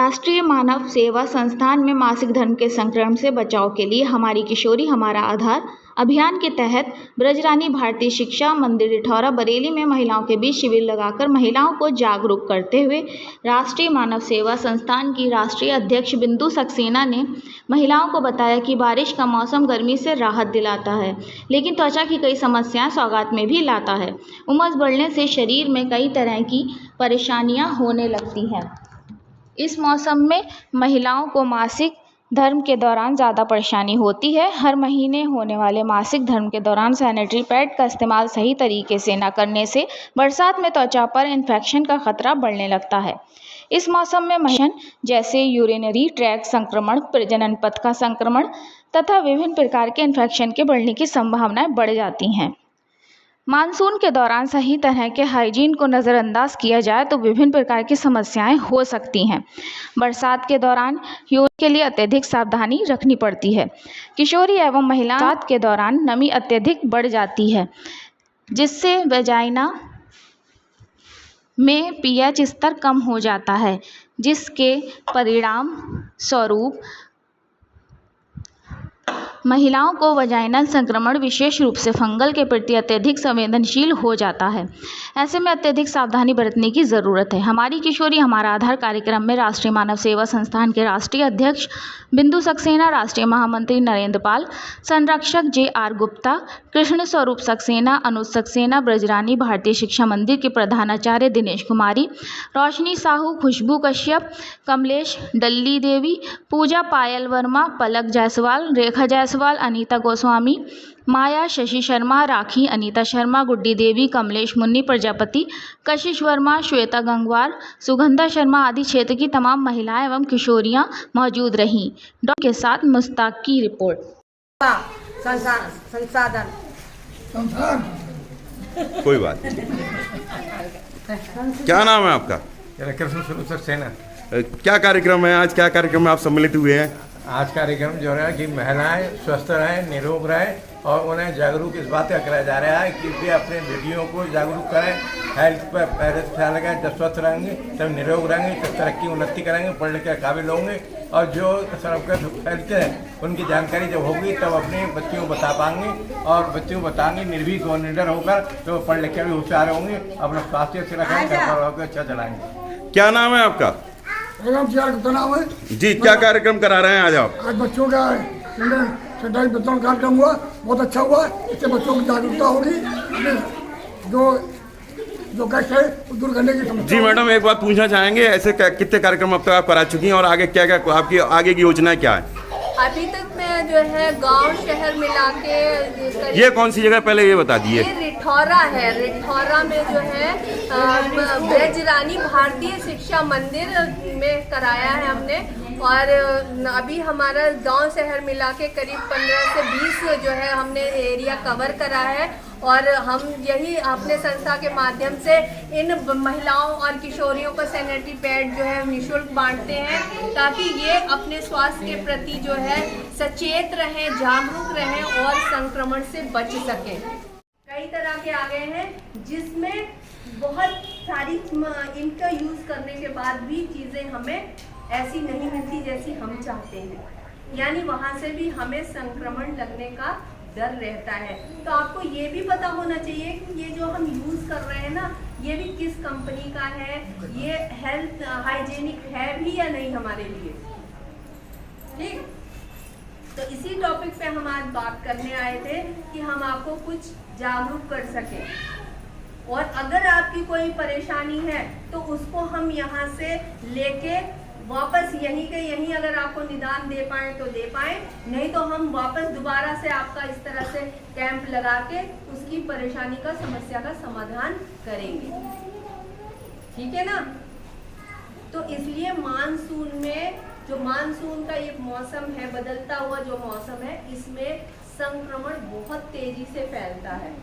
राष्ट्रीय मानव सेवा संस्थान में मासिक धर्म के संक्रमण से बचाव के लिए हमारी किशोरी हमारा आधार अभियान के तहत ब्रजरानी भारतीय शिक्षा मंदिर रिठौरा बरेली में महिलाओं के बीच शिविर लगाकर महिलाओं को जागरूक करते हुए राष्ट्रीय मानव सेवा संस्थान की राष्ट्रीय अध्यक्ष बिंदु सक्सेना ने महिलाओं को बताया कि बारिश का मौसम गर्मी से राहत दिलाता है, लेकिन त्वचा की कई समस्याएं सौगात में भी लाता है। उमस बढ़ने से शरीर में कई तरह की परेशानियां होने लगती हैं। इस मौसम में महिलाओं को मासिक धर्म के दौरान ज़्यादा परेशानी होती है। हर महीने होने वाले मासिक धर्म के दौरान सैनिटरी पैड का इस्तेमाल सही तरीके से न करने से बरसात में त्वचा पर इन्फेक्शन का खतरा बढ़ने लगता है। इस मौसम में महिलाएं जैसे यूरिनरी ट्रैक्ट संक्रमण, प्रजनन पथ का संक्रमण तथा विभिन्न प्रकार के इन्फेक्शन के बढ़ने की संभावनाएं बढ़ जाती हैं। मानसून के दौरान सही तरह के हाइजीन को नज़रअंदाज किया जाए तो विभिन्न प्रकार की समस्याएं हो सकती हैं। बरसात के दौरान यूरिन के लिए अत्यधिक सावधानी रखनी पड़ती है। किशोरी एवं महिला बरसात के दौरान नमी अत्यधिक बढ़ जाती है, जिससे वेजाइना में पीएच स्तर कम हो जाता है, जिसके परिणाम स्वरूप महिलाओं को वजाइनल संक्रमण विशेष रूप से फंगल के प्रति अत्यधिक संवेदनशील हो जाता है। ऐसे में अत्यधिक सावधानी बरतने की ज़रूरत है। हमारी किशोरी हमारा आधार कार्यक्रम में राष्ट्रीय मानव सेवा संस्थान के राष्ट्रीय अध्यक्ष बिंदु सक्सेना, राष्ट्रीय महामंत्री नरेंद्र पाल, संरक्षक JR गुप्ता, कृष्ण स्वरूप सक्सेना, अनुज सक्सेना, ब्रजरानी भारतीय शिक्षा मंदिर के प्रधानाचार्य दिनेश कुमारी, रोशनी साहू, खुशबू कश्यप, कमलेश डल्ली देवी, पूजा पायल वर्मा, पलक जायसवाल, रेखा जायसवाल, अनीता गोस्वामी, माया, शशि शर्मा, राखी, अनीता शर्मा, गुड्डी देवी, कमलेश मुन्नी प्रजापति, कशिश वर्मा, श्वेता गंगवार, सुगंधा शर्मा आदि क्षेत्र की तमाम महिलाएं एवं किशोरियां मौजूद रहीं। डॉक्टर के साथ मुस्ताक की रिपोर्ट। संसाधन कोई बात नहीं। क्या नाम है आपका? कृष्ण स्वरूप सक्सेना। क्या कार्यक्रम है आज? क्या कार्यक्रम में आप सम्मिलित हुए हैं? आज कार्यक्रम जो है कि महिलाएं स्वस्थ रहें, निरोग रहें और उन्हें जागरूक इस बात का कराया जा रहा है कि वे अपने बेटियों को जागरूक करें, हेल्थ पर पहले से ख्याल रखें। जब स्वस्थ रहेंगे तब निरोग रहेंगे, तब तरक्की उन्नति करेंगे, पढ़ लिख कर काबिल होंगे और जो सर्वगत फैलते हैं उनकी जानकारी जब होगी तब अपने बच्चों को बता पाएंगे और बच्चों को बताएंगे निर्भीक और निडर होकर, तो पढ़ लिख कर भी होशियार होंगे, अपना स्वास्थ्य अच्छे रखेंगे, घर पर होकर अच्छा चलाएंगे। क्या नाम है आपका? नाम है जी। क्या कार्यक्रम करा रहे हैं आज आप? आज बच्चों का सैनिटाइज वितरण कार्यक्रम हुआ, बहुत अच्छा हुआ। इससे बच्चों की जागरूकता होगी, जो कष्ट है वो दूर करने की समस्या। जी मैडम, एक बात पूछना चाहेंगे, ऐसे कितने कार्यक्रम अब तक आप करा चुकी हैं और आगे क्या क्या आपकी आगे की योजना क्या है? अभी तक मैं जो है गांव शहर मिला के। ये कौन सी जगह पहले ये बता दिए? ये रिठौरा है। रिठौरा में जो है ब्रजरानी भारतीय शिक्षा मंदिर में कराया है हमने। और अभी हमारा गांव शहर मिला के करीब 15 से 20 जो है हमने एरिया कवर करा है। और हम यही अपने संस्था के माध्यम से इन महिलाओं और किशोरियों को सैनिटरी पैड जो है निःशुल्क बांटते हैं, ताकि ये अपने स्वास्थ्य के प्रति जो है सचेत रहें, जागरूक रहें और संक्रमण से बच सकें। कई तरह के आ गए हैं जिसमें बहुत सारी इनका यूज़ करने के बाद भी चीज़ें हमें ऐसी नहीं मिलती जैसी हम चाहते हैं, यानी वहाँ से भी हमें संक्रमण लगने का डर रहता है। तो आपको ये भी पता होना चाहिए कि ये जो हम यूज़ कर रहे हैं ना, ये भी किस कंपनी का है, ये हेल्थ हाइजीनिक है भी या नहीं हमारे लिए। ठीक, तो इसी टॉपिक पे हम आज बात करने आए थे कि हम आपको कुछ जागरूक कर सकें। और अगर आपकी कोई परेशानी है तो उसको हम यहाँ से लेके वापस यहीं के यहीं अगर आपको निदान दे पाए तो दे पाए, नहीं तो हम वापस दोबारा से आपका इस तरह से कैंप लगा के उसकी परेशानी का, समस्या का समाधान करेंगे। ठीक है ना? तो इसलिए मानसून में, जो मानसून का ये मौसम है, बदलता हुआ जो मौसम है, इसमें संक्रमण बहुत तेजी से फैलता है।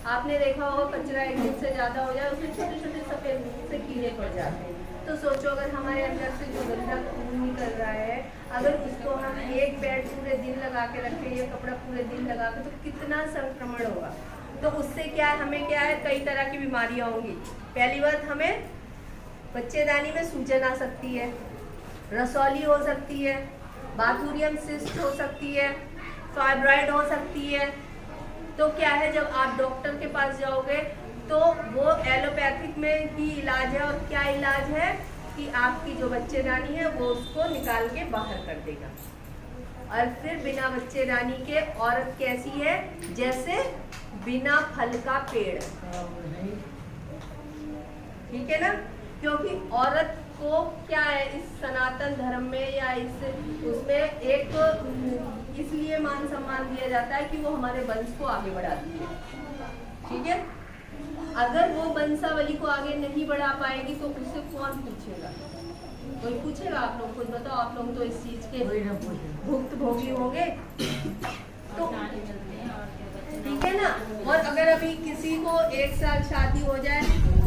आपने देखा होगा कचरा एक दिन से ज़्यादा हो जाए उसमें छोटे छोटे सफ़ेद से कीड़े पड़ जाते हैं। तो सोचो अगर हमारे अंदर से जो गंदा खून निकल रहा है, अगर उसको हम एक बेड पूरे दिन लगा के रखें, ये कपड़ा पूरे दिन लगा के, तो कितना संक्रमण होगा। तो उससे क्या है, हमें क्या है, कई तरह की बीमारियां होंगी। पहली बात, हमें बच्चेदानी में सूजन आ सकती है, रसौली हो सकती है, बाथूरियम सिस्ट हो सकती है, फाइब्रॉइड हो सकती है। तो क्या है, जब आप डॉक्टर के पास जाओगे तो वो एलोपैथिक में ही इलाज है। और क्या इलाज है कि आपकी जो बच्चेदानी है वो उसको निकाल के बाहर कर देगा। और फिर बिना बच्चेदानी के औरत कैसी है, जैसे बिना फल का पेड़। ठीक है ना, क्योंकि औरत को क्या है इस सनातन धर्म में या इस उसमें एक इसलिए मान सम्मान दिया जाता है कि वो हमारे वंश को आगे बढ़ाती है। ठीक है, अगर वो वंशावली को आगे नहीं बढ़ा पाएगी तो उससे कौन पूछेगा? कोई पूछेगा? आप लोग खुद बताओ, आप लोग तो इस चीज के भुक्तभोगी होंगे। तो ठीक है ना। और अगर अभी किसी को 1 साल शादी हो जाए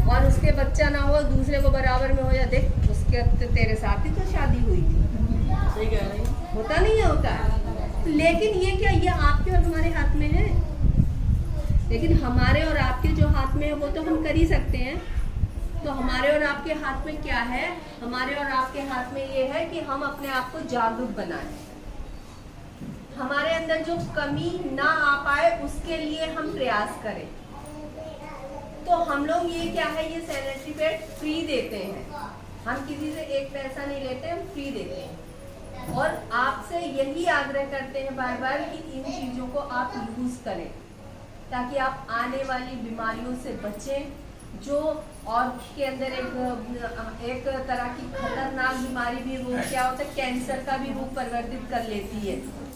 और उसके बच्चा ना हो, दूसरे को बराबर में हो जाए, देख उसके तेरे साथ ही तो शादी हुई थी। सही कह रही है। होता नहीं है, होता है। लेकिन ये क्या, ये आपके और हमारे हाथ में है। लेकिन हमारे और आपके जो हाथ में है वो तो हम कर ही सकते हैं। तो हमारे और आपके हाथ में क्या है? हमारे और आपके हाथ में ये है कि हम अपने आप को जागरूक बनाएं। हमारे अंदर जो कमी ना आ पाए उसके लिए हम प्रयास करें। तो हम लोग ये क्या है, ये सैनिटरी पैड फ्री देते हैं। हम किसी से 1 पैसा नहीं लेते, हम फ्री देते हैं। और आपसे यही आग्रह करते हैं बार बार कि इन चीज़ों को आप यूज़ करें ताकि आप आने वाली बीमारियों से बचें, जो और के अंदर एक तरह की खतरनाक बीमारी भी रूप क्या होता है, कैंसर का भी रूप परिवर्तित कर लेती है।